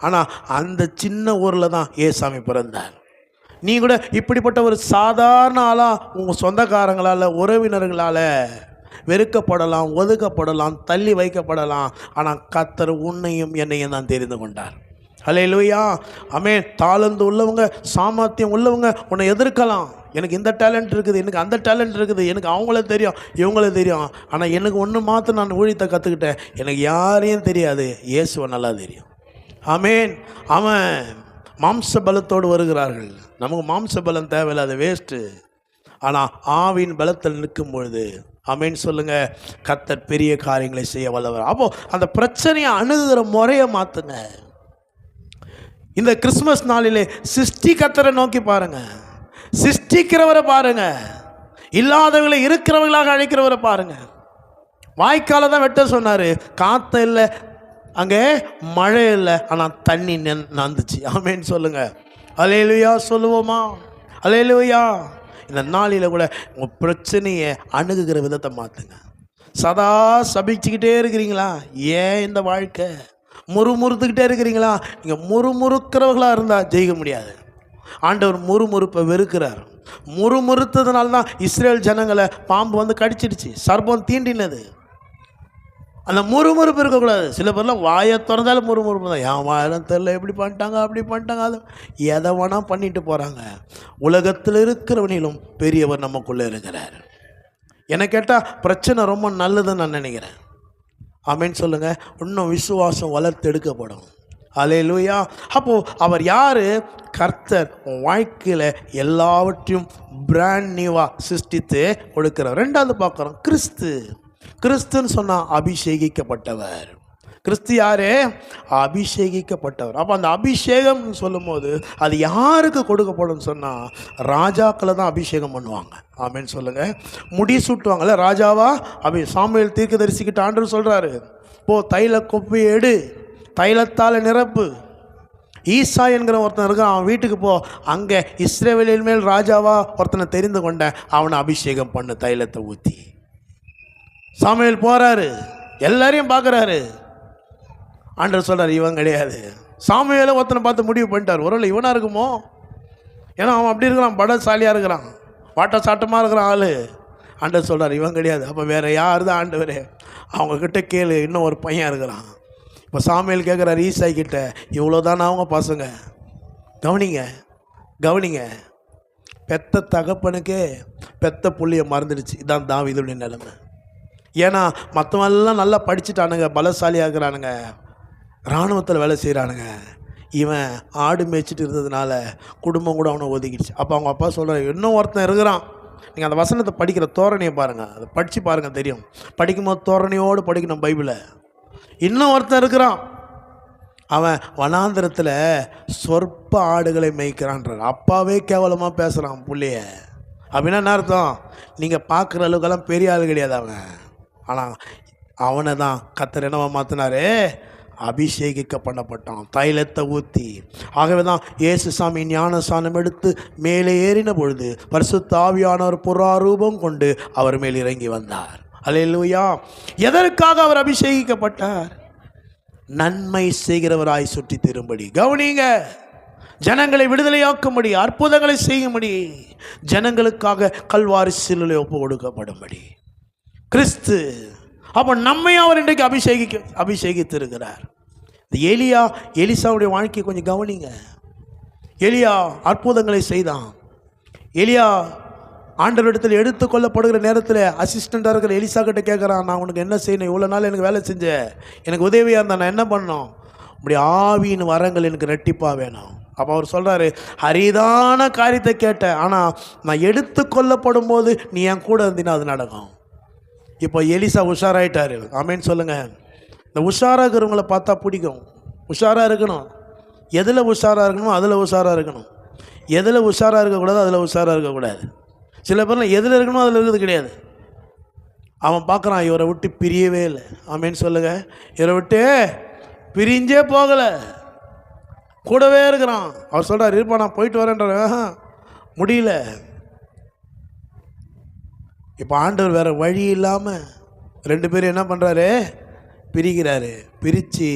ஆனால் அந்த சின்ன ஊரில் தான் ஏசாமி பிறந்தார். நீ கூட இப்படிப்பட்ட ஒரு சாதாரண ஆளாக உங்கள் சொந்தக்காரங்களால், உறவினர்களால் வெறுக்கப்படலாம், ஒதுக்கப்படலாம், தள்ளி வைக்கப்படலாம். ஆனால் கர்த்தர் உன்னையும் என்னையும் தான் தெரிந்து கொண்டார். ஹல்லேலூயா. ஆமென். தாளந்து உள்ளவங்க, சாமர்த்தியம் உள்ளவங்க உன்னை எதிர்க்கலாம். எனக்கு இந்த டேலண்ட் இருக்குது, எனக்கு அந்த டேலண்ட் இருக்குது, எனக்கு அவங்கள தெரியும், இவங்கள தெரியும். ஆனால் எனக்கு ஒன்று மாத்திரம் நான் ஊழியத்தை கற்றுக்கிட்டேன், எனக்கு யாரையும் தெரியாது, இயேசுவை நல்லா தெரியும். ஆமென். அவன் மாம்ச பலத்தோடு வருகிறார்கள். நமக்கு மாம்ச பலம் தேவையில்லை, அது வேஸ்ட்டு. ஆனால் ஆவின் பலத்தில் நிற்கும் பொழுது, ஆமென் சொல்லுங்கள், கர்த்தர் பெரிய காரியங்களை செய்ய வல்லவர். அப்போது அந்த பிரச்சனையை அணுகுகிற முறையை மாற்றுங்க. இந்த கிறிஸ்மஸ் நாளிலே சிருஷ்டி கர்த்தரை நோக்கி பாருங்க, சிருஷ்டிக்கிறவரை பாருங்க, இல்லாதவர்களை இருக்கிறவர்களாக அழைக்கிறவரை பாருங்க. வாய்க்கால தான் வெட்ட சொன்னார், காற்ற இல்லை, அங்கே மழை இல்லை, ஆனால் தண்ணி நந்துச்சு. ஆமேன்னு சொல்லுங்க. அல்லேலூயா சொல்லுவோமா? அல்லேலூயா. இந்த நாளில் கூட உங்கள் பிரச்சனையை அணுகுகிற விதத்தை மாற்றுங்க. சதா சபிச்சுக்கிட்டே இருக்கிறீங்களா? ஏன் இந்த வாழ்க்கை? முறுமுறுத்துக்கிட்டே இருக்கிறீங்களா? நீங்கள் முறுமுறுக்கிறவர்களாக இருந்தால் ஜெயிக்க முடியாது. ஆண்டவர் முறுமுறுப்பை வெறுக்கிறார். முறுமுறுத்ததுனால தான் இஸ்ரேல் ஜனங்களை பாம்பு வந்து கடிச்சிடுச்சு, சர்பம் தீண்டினது. அந்த முறுமுறுப்பு இருக்கக்கூடாது. சில பேர்லாம் வாயை திறந்தாலும் முறுமுறுப்பு தான். என் வாயிலும் தெரில, எப்படி பண்ணிட்டாங்க, அப்படி பண்ணிட்டாங்க, அது எதை வேணால் பண்ணிட்டு போகிறாங்க. உலகத்தில் இருக்கிறவனிலும் பெரியவர் நமக்குள்ளே இருக்கிறார். என்னை கேட்டால் பிரச்சனை ரொம்ப நல்லதுன்னு நான் நினைக்கிறேன். ஆமேன்னு சொல்லுங்கள். இன்னும் விசுவாசம் வளர்த்து எடுக்கப்படும். அல்லேலூயா. அப்போது அவர் யார்? கர்த்தர் உன் வாழ்க்கையில் எல்லாவற்றையும் பிராண்ட் நியூவாக சிருஷ்டித்து கொடுக்குறார். ரெண்டாவது பார்க்குறோம், கிறிஸ்து. கிறிஸ்துன்னு சொன்னால் அபிஷேகிக்கப்பட்டவர். கிறிஸ்து யாரு? அபிஷேகிக்கப்பட்டவர். அப்போ அந்த அபிஷேகம்னு சொல்லும் போது அது யாருக்கு கொடுக்கப்படும் சொன்னால், ராஜாக்களை தான் அபிஷேகம் பண்ணுவாங்க. ஆமேன்னு சொல்லுங்கள். முடி சூட்டுவாங்கள்ல ராஜாவா, சாமுவேல் தீர்க்கதரிசிக்கிட்ட ஆண்டவர் சொல்கிறாரு, போ தைல கொப்பையை எடு, தைலத்தால் நிரப்பு. ஈசா என்கிற ஒருத்தன் இருக்கான், அவன் வீட்டுக்கு போ, அங்கே இஸ்ரவேலின் மேல் ராஜாவா ஒருத்தனை தெரிந்து கொண்ட, அவனை அபிஷேகம் பண்ணு தைலத்தை ஊற்றி. சாமுவேல் போகிறாரு, எல்லாரையும் பார்க்குறாரு. ஆண்டவர் சொல்கிறார், இவன் கிடையாது. சாமுவேலை ஒருத்தனை பார்த்து முடிவு பண்ணிட்டார், ஒருவேளை இவனாக இருக்குமோ? ஏன்னா அவன் அப்படி இருக்கிறான், படசாலியாக இருக்கிறான், வாட்ட சாட்டமாக இருக்கிறான் ஆள். ஆண்டவர் சொல்கிறார், இவன் கிடையாது. அப்போ வேறு யார் தான் ஆண்டவரே? அவங்கக்கிட்ட கேளு, இன்னும் ஒரு பையன் இருக்கிறான். இப்போ சாமுவேல் கேட்குறாரு ஈசாய் கிட்ட, இவ்வளோதானே அவங்க பசங்க? கவனிங்க கவனிங்க. பெத்த தகப்பனுக்கே பெத்த புள்ளியை மறந்துடுச்சு. இதான் தாவீதுடைய நிலைமை. ஏன்னா மற்றவெல்லாம் நல்லா படிச்சுட்டானுங்க, பலசாலியாகிறானுங்க, இராணுவத்தில் வேலை செய்கிறானுங்க. இவன் ஆடு மேய்ச்சிட்டு இருந்ததுனால குடும்பம் கூட அவனை ஒதுக்கிடுச்சு. அப்போ அவங்க அப்பா சொல்கிறார், இன்னும் ஒருத்தன் இருக்கிறான். நீங்கள் அந்த வசனத்தை படிக்கிற தோரணையை பாருங்கள், அதை படித்து பாருங்கள், தெரியும். படிக்கும்போது தோரணையோடு படிக்கணும் பைபிளை. இன்னும் ஒருத்தன் இருக்கிறான், அவன் வனாந்திரத்தில் சொற்ப ஆடுகளை மேய்க்கிறான்றார். அப்பாவே கேவலமாக பேசுகிறான் புள்ளைய. அப்படின்னா என்ன அர்த்தம்? நீங்கள் பார்க்குற அளவுக்கெல்லாம் பெரிய ஆள் கிடையாது அவன். ஆனால் அவனை தான் கர்த்தர் என்னவா மாற்றினாரு? அபிஷேகிக்க பண்ணப்பட்டான், தைலத்தை ஊற்றி. ஆகவே தான் இயேசு சாமி ஞானஸ்நானம் எடுத்து மேலே ஏறின பொழுது பரிசுத்த ஆவியானவர் புறாரூபம் கொண்டு அவர் மேல் இறங்கி வந்தார். அல்லேலூயா. எதற்காக அவர் அபிஷேகிக்கப்பட்டார்? நன்மை செய்கிறவராய் சுற்றி திரும்படி. கவனிங்க, ஜனங்களை விடுதலையாக்கும்படி, அற்புதங்களை செய்யும்படி, ஜனங்களுக்காக கல்வாரி சிலுவையில் ஒப்பு கொடுக்கப்படும்படி கிறிஸ்து. அப்போ நம்மை அவர் இன்றைக்கு அபிஷேகித்திருக்கிறார். இந்த எலிசாவுடைய வாழ்க்கையை கொஞ்சம் கவனிங்க. எலியா அற்புதங்களை செய்தான். எலியா ஆண்டவரிடத்தில் எடுத்துக்கொள்ளப்படுகிற நேரத்தில் அசிஸ்டண்டாக இருக்கிற எலிசா கிட்ட கேட்குறான், நான் உனக்கு என்ன செய்யணும்? இவ்வளோ நாள் எனக்கு வேலை செஞ்ச, எனக்கு உதவியாக இருந்தால் நான் என்ன பண்ணணும்? இப்படி ஆவியின் வரங்கள் எனக்கு ரெட்டிப்பாக வேணும். அப்போ அவர் சொல்கிறாரு, அரிதான காரியத்தை கேட்டேன், ஆனால் நான் எடுத்துக்கொள்ளப்படும் போது நீ என் கூட இருந்தீன்னா அது நடக்கும். இப்போ எலிசா உஷாராயிட்டாரு. ஆமேன்னு சொல்லுங்கள். இந்த உஷாராக இருக்கிறவங்கள பார்த்தா பிடிக்கும். உஷாராக இருக்கணும். எதில் உஷாராக இருக்கணுமோ அதில் உஷாராக இருக்கணும். எதில் உஷாராக இருக்கக்கூடாது அதில் உஷாராக இருக்கக்கூடாது. சில பேர்லாம் எதில் இருக்கணுமோ அதில் இருக்கிறது கிடையாது. அவன் பார்க்குறான், இவரை விட்டு பிரியவே இல்லை. ஆமேன்னு சொல்லுங்கள். இவரை விட்டு பிரிஞ்சே போகலை, கூடவே இருக்கிறான். அவர் சொல்கிறார், இருப்பா நான் போயிட்டு வரேன்ற. முடியல. இப்போ ஆண்டவர் வேறு வழி இல்லாமல் ரெண்டு பேரும் என்ன பண்ணுறாரு? பிரிக்கிறாரு. பிரித்து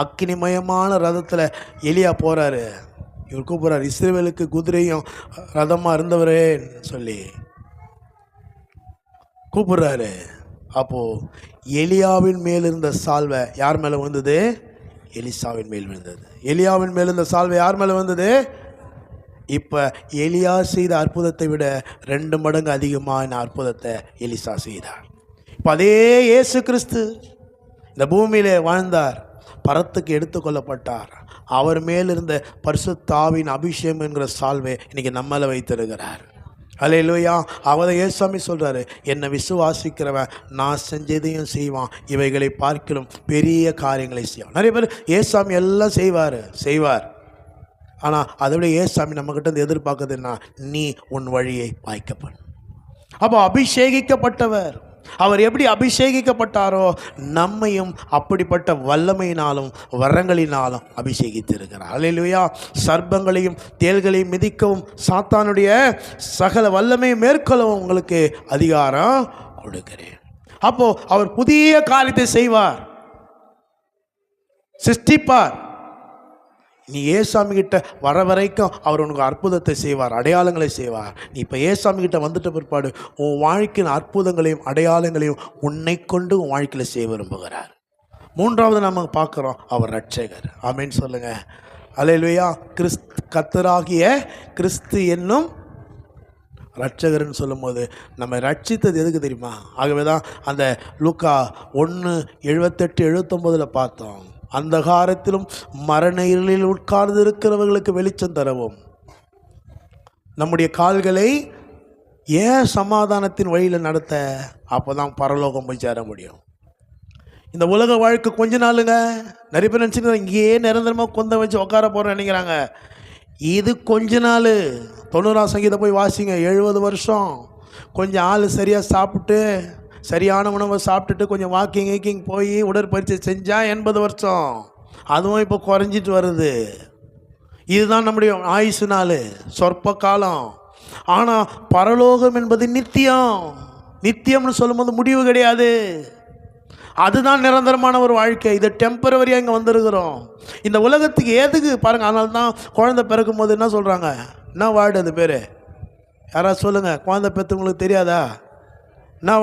அக்கினிமயமான ரதத்தில் எலியா போகிறாரு. இவர் கூப்பிட்றாரு, இஸ்ரவேலுக்கு குதிரையும் ரதமாக இருந்தவரேன்னு சொல்லி கூப்பிட்றாரு. அப்போது எலியாவின் மேல் இருந்த சால்வை யார் மேலே வந்தது? எலிசாவின் மேல் விழுந்தது. எலியாவின் மேல் இருந்த சால்வை யார் மேலே வந்தது? இப்போ எலியா செய்த அற்புதத்தை விட 2 மடங்கு அதிகமான அற்புதத்தை எலிசா செய்தார். இப்போ அதே இயேசு கிறிஸ்து இந்த பூமியிலே வாழ்ந்தார், பரத்துக்கு எடுத்துக்கொள்ளப்பட்டார். அவர் மேலிருந்த பரிசுத்த ஆவியின் அபிஷேகம் என்கிற சால்வை இன்னைக்கு நம்மளை வைத்திருக்கிறார். அல்லேலூயா. அவரை ஏசாமி சொல்கிறாரு, என்னை விசுவாசிக்கிறவன் நான் செஞ்சதையும் செய்வான், இவைகளை பார்க்கிலும் பெரிய காரியங்களை செய்வான். நிறைய பேர் ஏசாமி எல்லாம் செய்வார். ஆனால் அதை விட ஏசாமி நம்மக்கிட்ட இருந்து எதிர்பார்க்குறதுன்னா, நீ உன் வழியை வாய்க்கப்படும். அப்போ அபிஷேகிக்கப்பட்டவர் அவர் எப்படி அபிஷேகிக்கப்பட்டாரோ நம்மையும் அப்படிப்பட்ட வல்லமையினாலும் வரங்களினாலும் அபிஷேகித்திருக்கிறார். அல்லேலூயா. சர்ப்பங்களையும் தேள்களையும் மிதிக்கவும் சாத்தானுடைய சகல வல்லமையை மேற்கொள்ளவும் உங்களுக்கு அதிகாரம் கொடுக்கிறேன். அப்போ அவர் புதிய காரியத்தை செய்வார், சிருஷ்டிப்பார். நீ ஏசாமி கிட்ட வர வரைக்கும் அவர் உனக்கு அற்புதத்தை செய்வார், அடையாளங்களை செய்வார். நீ இப்போ ஏசாமி கிட்ட வந்துட்ட பிற்பாடு உன் வாழ்க்கையின் அற்புதங்களையும் அடையாளங்களையும் உன்னை கொண்டு உன் வாழ்க்கையில் செய்ய விரும்புகிறார். 3வது நம்ம பார்க்குறோம், அவர் ரட்சகர். ஆமேன்னு சொல்லுங்கள். அல்லேலூயா. கர்த்தராகிய கிறிஸ்து என்னும் ரட்சகர்னு சொல்லும்போது நம்ம ரட்சித்தது எதுக்கு தெரியுமா? ஆகவே தான் அந்த லூக்கா 1:78-79 பார்த்தோம். அந்தகாரத்திலும் மரண இருளில் உட்கார்ந்து இருக்கிறவர்களுக்கு வெளிச்சம் தரவும், நம்முடைய கால்களை ஏன் சமாதானத்தின் வழியில் நடத்த, அப்போ தான் பரலோகம் போய் சேர முடியும். இந்த உலக வாழ்க்கை கொஞ்ச நாளுங்க. நிறைய பேர் நினச்சிக்கிறாங்க இங்கேயே நிரந்தரமாக கொந்த வச்சு உட்கார போகிறோன்னு நினைக்கிறாங்க. இது கொஞ்ச நாள். 90ஆம் சங்கீதம் போய் வாசிங்க. 70 வருஷம் கொஞ்சம் ஆள் சரியாக சாப்பிட்டு சரியான உணவை சாப்பிட்டுட்டு கொஞ்சம் வாக்கிங் போய் உடற்பயிற்சி செஞ்சால் 80 வருஷம். அதுவும் இப்போ குறைஞ்சிட்டு வருது. இதுதான் நம்முடைய ஆயுசு நாள், சொற்ப காலம். ஆனால் பரலோகம் என்பது நித்தியம். நித்தியம்னு சொல்லும்போது முடிவு கிடையாது. அதுதான் நிரந்தரமான ஒரு வாழ்க்கை. இது டெம்பரவரியாக இங்கே வந்திருக்கிறோம். இந்த உலகத்துக்கு எதுக்கு பாருங்கள். அதனால தான் குழந்தை பிறக்கும் போது என்ன சொல்கிறாங்க, என்ன வார்டு அது பேர்? யாராவது சொல்லுங்கள். குழந்தை பெற்றவங்களுக்கு தெரியாதா? என்ன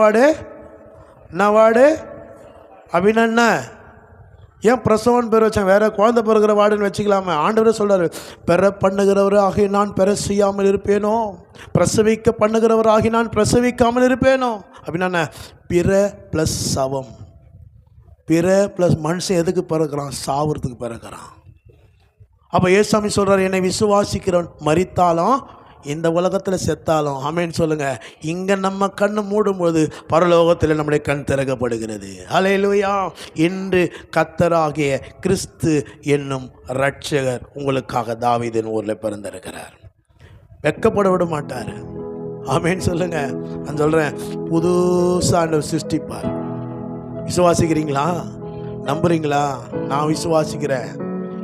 வார்டு அப்படின்னா என்ன? ஏன் பிரசவன் பேர் வச்சாங்க? வேறு குழந்தை பிறகுற வார்டுன்னு வச்சுக்கலாமே. ஆண்டவரே சொல்கிறார், பெற பண்ணுகிறவர் ஆகிய நான் பெற செய்யாமல் இருப்பேனோ, பிரசவிக்க பண்ணுகிறவர் ஆகிய நான் பிரசவிக்காமல் இருப்பேனோ. அப்படின்னா பிற ப்ளஸ் சவம். பிற ப்ளஸ் மனுஷன் எதுக்கு பிறக்கிறான்? சாவறதுக்கு பிறக்கிறான். அப்போ ஏசாமி சொல்கிறார், என்னை விசுவாசிக்கிறவன் மரித்தாலும் இந்த உலகத்தில் செத்தாலும், ஆமேன்னு சொல்லுங்கள், இங்கே நம்ம கண்ணு மூடும்போது பரலோகத்தில் நம்முடைய கண் திறக்கப்படுகிறது. அல்லேலூயா. இன்று கர்த்தராகிய கிறிஸ்து என்னும் ரட்சகர் உங்களுக்காக தாவீதின் ஊரில் பிறந்திருக்கிறார். வெட்கப்பட விட மாட்டார். ஆமேன்னு சொல்லுங்க. நான் சொல்கிறேன், புதுசாக ஆண்டவர் சிருஷ்டிப்பார். விசுவாசிக்கிறீங்களா? நம்புறீங்களா? நான் விசுவாசிக்கிறேன்.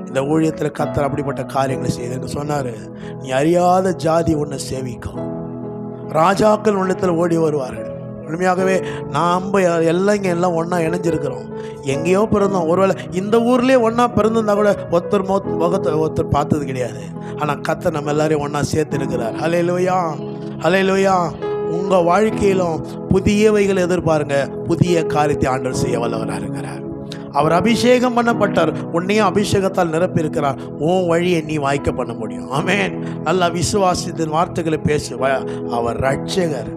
இந்த ஊழியத்தில் கர்த்தர் அப்படிப்பட்ட காரியங்களை செய்து சொன்னார். நீ அறியாத ஜாதி ஒன்று சேவிக்கும், ராஜாக்கள் உள்ளத்தில் ஓடி வருவார்கள். உண்மையாகவே நாம் எல்லாம் இங்கே எல்லாம் ஒன்றா இணைஞ்சிருக்கிறோம். எங்கேயோ பிறந்தோம். ஒருவேளை இந்த ஊர்லேயே ஒன்றா பிறந்திருந்தா கூட ஒருத்தர் முகத்தை ஒருத்தர் பார்த்தது கிடையாது. ஆனால் கர்த்தர் நம்ம எல்லாரையும் ஒன்றா சேர்த்து இருக்கிறார். ஹல்லேலூயா, ஹல்லேலூயா. உங்கள் வாழ்க்கையிலும் புதியவைகளை எதிர்பாருங்க. புதிய காரியத்தை ஆண்டவர் செய்ய வல்லவராக இருக்கிறார். அவர் அபிஷேகம் பண்ணப்பட்டார். உன்னையும் அபிஷேகத்தால் நிரப்பியிருக்கிறார். உன் வழியை நீ வாய்க்க பண்ண முடியும். ஆமென். நல்லா விசுவாசத்தின் வார்த்தைகளை பேசு. அவர் ரட்சகர்.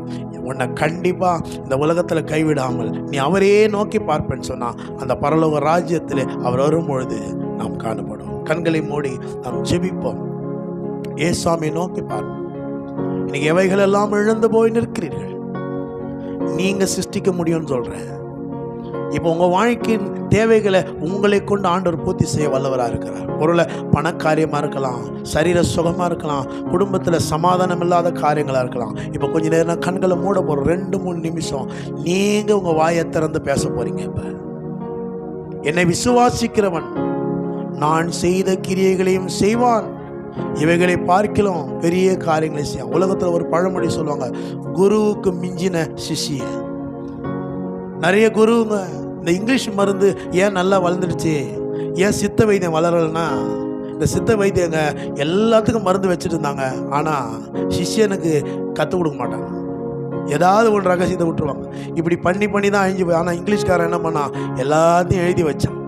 உன்னை கண்டிப்பாக இந்த உலகத்தில் கைவிடாமல் நீ அவரே நோக்கி பார்ப்பேன்னு சொன்னால் அந்த பரலோக ராஜ்யத்தில் அவர் வரும்பொழுது நாம் காணப்படும். கண்களை மூடி நாம் ஜெபிப்போம். ஏசாமியை நோக்கி பார்ப்போம். இன்னைக்கு எவைகள் எல்லாம் இழந்து போய் நிற்கிறீர்கள், நீங்கள் சிருஷ்டிக்க முடியும்னு சொல்கிறேன். இப்போ உங்கள் வாழ்க்கையின் தேவைகளை உங்களை கொண்டு ஆண்டவர் பூர்த்தி செய்ய வல்லவராக இருக்கிறார். ஒருவேளை பணக்காரியமாக இருக்கலாம், சரீர சுகமாக இருக்கலாம், குடும்பத்தில் சமாதானம் இல்லாத காரியங்களாக இருக்கலாம். இப்போ கொஞ்ச நேரம் கண்களை மூட போகிறோம். 2-3 நிமிஷம் நீங்கள் உங்கள் வாயை திறந்து பேச போகிறீங்க. இப்போ என்னை விசுவாசிக்கிறவன் நான் செய்த கிரியைகளையும் செய்வான், இவைகளை பார்க்கலாம் பெரிய காரியங்களை செய்வான். உலகத்தில் ஒரு பழமொழி சொல்லுவாங்க, குருவுக்கு மிஞ்சின சிஷிய. நிறைய குருவுங்க இந்த இங்கிலீஷ் மருந்து ஏன் நல்லா வளர்ந்துடுச்சு, ஏன் சித்த வைத்தியம் வளரலைன்னா, இந்த சித்த வைத்தியங்க எல்லாத்துக்கும் மருந்து வச்சுட்டு இருந்தாங்க. ஆனால் சிஷ்யனுக்கு கற்றுக் கொடுக்க மாட்டாங்க. ஏதாவது ஒரு ரகசியத்தை விட்டுருவாங்க. இப்படி பண்ணி தான் அழிஞ்சு போய். ஆனால் இங்கிலீஷ்காரன் என்ன பண்ணான், எல்லாத்தையும் எழுதி வச்சான்.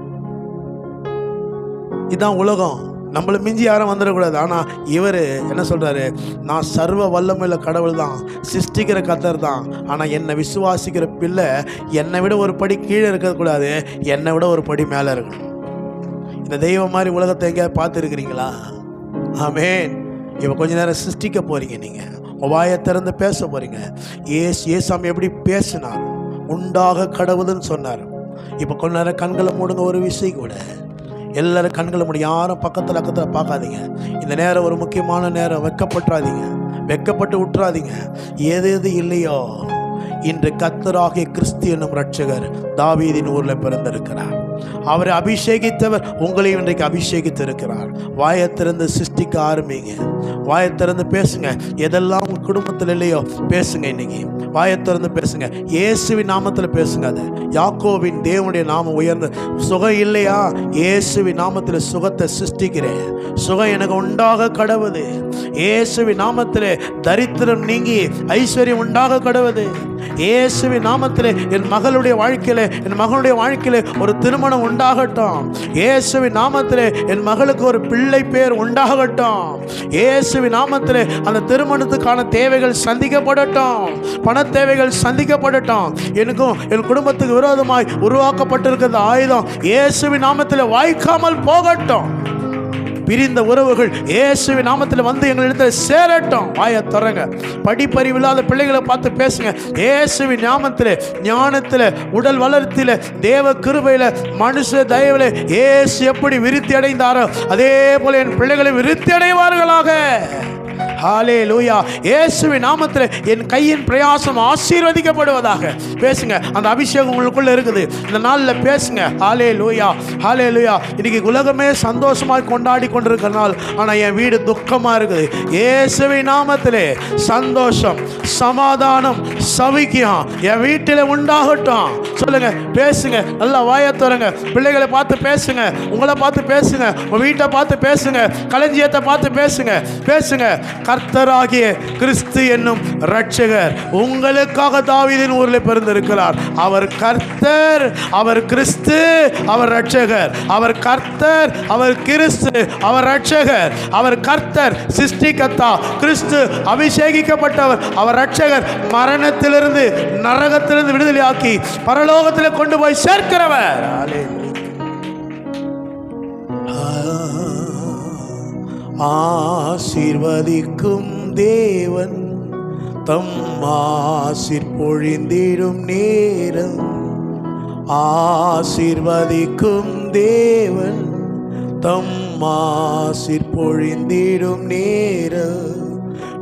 இதுதான் உலகம். நம்மளை மிஞ்சி யாரும் வந்துடக்கூடாது. ஆனால் இவர் என்ன சொல்கிறாரு, நான் சர்வ வல்லமையுள்ள கடவுள் தான், சிருஷ்டிக்கிற கர்த்தர் தான். ஆனால் என்னை விசுவாசிக்கிற பிள்ளை என்னை விட ஒரு படி கீழே இருக்கக்கூடாது, என்னை விட ஒரு படி மேலே இருக்கணும். இந்த தெய்வம் மாதிரி உலகத்தை எங்கேயாவது பார்த்துருக்கிறீங்களா? ஆமென். இப்போ கொஞ்ச நேரம் சிருஷ்டிக்க போகிறீங்க. நீங்கள் உங்கள் வாயை திறந்து பேச போகிறீங்க. ஏசாமி எப்படி பேசினார், உண்டாக கடவுள்னு சொன்னார். இப்போ கொஞ்ச நேரம் கண்களை மூடுங்க. ஒரு விஷயம் கூட எல்லாரும் கண்களை மூடி, யாரும் பக்கத்தில் பார்க்காதீங்க. இந்த நேரம் ஒரு முக்கியமான நேரம். வெட்கப்பட்டுறாதீங்க, வெட்கப்பட்டு விட்டுறாதீங்க. எது இல்லையோ, இன்று கர்த்தராகிய கிறிஸ்து என்னும் ரட்சகர் தாவீதின் ஊரில் பிறந்திருக்கிறார். அவரை அபிஷேகித்தவர் உங்களையும் இன்றைக்கு அபிஷேகித்திருக்கிறார். வாயை திறந்து சிருஷ்டிக்க ஆரம்பிங்க. வாயை திறந்து பேசுங்க. எதெல்லாம் உங்கள் குடும்பத்தில் இல்லையோ பேசுங்க. இன்னைக்கு வாயை திறந்து பேசுங்க. இயேசுவின் நாமத்தில் பேசுங்க. அது யாக்கோவின் தேவனுடைய நாமம் உயர்ந்த. சுகம் இல்லையா, இயேசுவின் நாமத்தில் சுகத்தை சிருஷ்டிக்கிறேன். சுகம் எனக்கு உண்டாக கடவுது. இயேசுவின் நாமத்தில் தரித்திரம் நீங்கி ஐஸ்வர்யம் உண்டாக கடவுது. இயேசுவின் நாமத்தில் என் மகளுடைய வாழ்க்கையில், என் மகனுடைய வாழ்க்கையில் ஒரு திருமணம் உண்டாகட்டும். இயேசுவின் நாமத்தில் என் மகளுக்கு ஒரு பிள்ளை பேர் உண்டாகட்டும். இயேசுவின் நாமத்தில் அந்த திருமணத்துக்கான தேவைகள் சந்திக்கப்படட்டும், பண தேவைகள் சந்திக்கப்படட்டும். எனக்கும் என் குடும்பத்துக்கு விரோதமாய் உருவாக்கப்பட்டிருக்கிற ஆயுதம் இயேசுவின் நாமத்தில் வாய்க்காமல் போகட்டும். பிரிந்த உறவுகள் இயேசுவின் நாமத்தில் வந்து எங்களிடத்தில் சேரட்டும். வாயை திறங்க. படிப்பறிவில்லாத பிள்ளைகளை பார்த்து பேசுங்க. இயேசுவின் நாமத்தில், ஞானத்தில், உடல் வளர்ச்சியில், தேவ கிருபையில், மனுஷ தயவில் இயேசு எப்படி விருத்தி அடைந்தாரோ அதே போல என் பிள்ளைகளை விருத்தி அடைவார்களாக. ஹல்லேலூயா. இயேசுவின் நாமத்தில் என் கையின் பிரயாசம் ஆசீர்வதிக்கப்படுவதாக. பேசுங்க. அந்த அபிஷேகம் உங்களுக்குள்ள இருக்குது. இந்த நாளில் பேசுங்க. ஹல்லேலூயா, ஹல்லேலூயா. இன்னைக்கு உலகமே சந்தோஷமாக கொண்டாடி கொண்டிருக்கிறனால, ஆனால் என் வீடு துக்கமாக இருக்குது. இயேசுவின் நாமத்திலே சந்தோஷம், சமாதானம், சவிக்கியம் என் வீட்டில் உண்டாகட்டும். சொல்லுங்க, பேசுங்க. நல்லா வாயை திறங்க. பிள்ளைகளை பார்த்து பேசுங்க, உங்களை பார்த்து பேசுங்க, உங்கள் வீட்டை பார்த்து பேசுங்க, களஞ்சியத்தை பார்த்து பேசுங்க. பேசுங்க. கர்த்தராகிய கிறிஸ்து என்னும் ரட்சகர் உங்களுக்காக தாவீதின் ஊரில் பிறந்திருக்கிறார். அவர் கர்த்தர், அவர் கிறிஸ்து, அவர் ரட்சகர். அவர் கர்த்தர், அவர் கிறிஸ்து, அவர் ரட்சகர். அவர் கர்த்தர், சிருஷ்டிகர்த்தா, கிறிஸ்து அபிஷேகிக்கப்பட்டவர், அவர் ரட்சகர். மரணத்திலிருந்து, நரகத்திலிருந்து விடுதலையாக்கி பரலோகத்தில் கொண்டு போய் சேர்க்கிறவர். ஆசீர்வதிக்கும் தேவன் தம் ஆசீர் பொழிந்திடும் நேரம். ஆசீர்வதிக்கும் தேவன் தம் ஆசீர் பொழிந்திடும் நேரம்.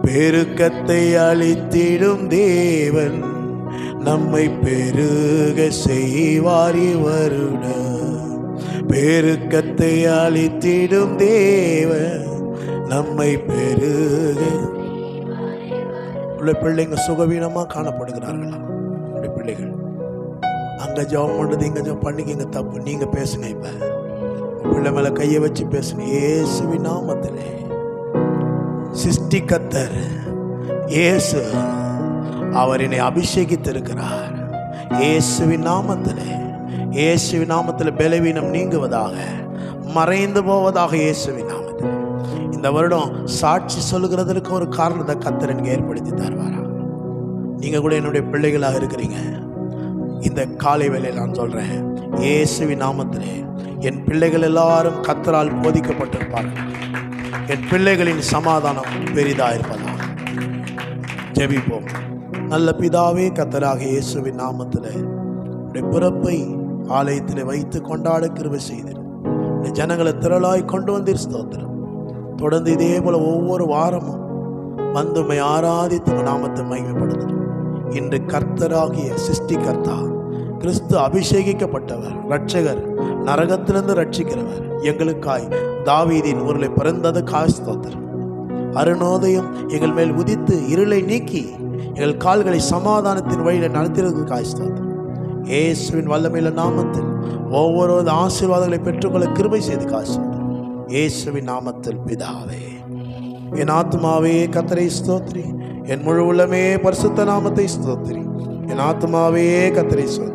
பெருக்கத்தை அளித்திடும் தேவன் நம்மை பெருக செய்வார் இவருடன். பெருக்கத்தை அளித்திடும் தேவன் நம்மை பெருக. உள்ள பிள்ளைங்க சுகவீனமா காணப்படுகிறார்களா? உடைய பிள்ளைகள் அங்க ஜெபம் பண்றது இங்க ஜெபம் பண்ணிக்கிங்க, தப்பு. நீங்க பேசுங்க. இப்ப பிள்ளை மேல கையை வச்சு பேசுங்க. இயேசுவின் நாமத்திலே சிருஷ்டிகர்த்தர் இயேசு அவர் என்னை அபிஷேகித்திருக்கிறார். இயேசுவின் நாமத்திலே, இயேசுவின் நாமத்தில் பலவீனம் நீங்குவதாக, மறைந்து போவதாக. இயேசுவின் நாமத்தில் இந்த வருடம் சாட்சி சொல்லுகிறதற்கு ஒரு காரணத்தை கர்த்தர் எனக்கு ஏற்படுத்தி தருவாரா? நீங்க கூட என்னுடைய பிள்ளைகளாக இருக்கிறீங்க. இந்த காலை வேளையில் நான் சொல்றேன், இயேசுவின் நாமத்திலே என் பிள்ளைகள் எல்லாரும் கர்த்தரால் போதிக்கப்பட்டிருப்பார்கள். என் பிள்ளைகளின் சமாதானம் பெரிதாக இருப்பதாக. ஜெபிப்போம். நல்ல பிதாவே, கர்த்தராக இயேசுவின் நாமத்திலே உடைய பிறப்பை ஆலயத்தில் வைத்து கொண்டாட கிருபை செய்தீர். இந்த ஜனங்களை திரளாய் கொண்டு வந்தீர். ஸ்தோத்திரம். தொடர்ந்து இதே போல ஒவ்வொரு வாரமும் வந்துமை ஆராதித்து நாமத்தை மகிமைப்படுத்தும். இன்று கர்த்தராகிய சிருஷ்டிகர்த்தா கிறிஸ்து அபிஷேகிக்கப்பட்டவர், இரட்சகர், நரகத்திலிருந்து ரட்சிக்கிறவர், எங்களுக்காய் தாவீதின் ஊரிலே பிறந்ததுக்காய் ஸ்தோத்திரம். அருணோதயம் எங்கள் மேல் உதித்து இருளை நீக்கி எங்கள் கால்களை சமாதானத்தின் வழியில் நடத்தினதுக்காய் ஸ்தோத்திரம். இயேசுவின் வல்லமையுள்ள நாமத்தில் ஒவ்வொரு ஆசீர்வாதங்களை பெற்றுக்கொள்ள கிருபை செய்து காசு. இயேசுவின் நாமத்தில் பிதாவே. என் ஆத்துமாவே கர்த்தரை ஸ்தோத்திரி, என் முழு உள்ளமே பரிசுத்த நாமத்தை ஸ்தோத்திரி. என் ஆத்துமாவே கர்த்தரை ஸ்தோத்திரி.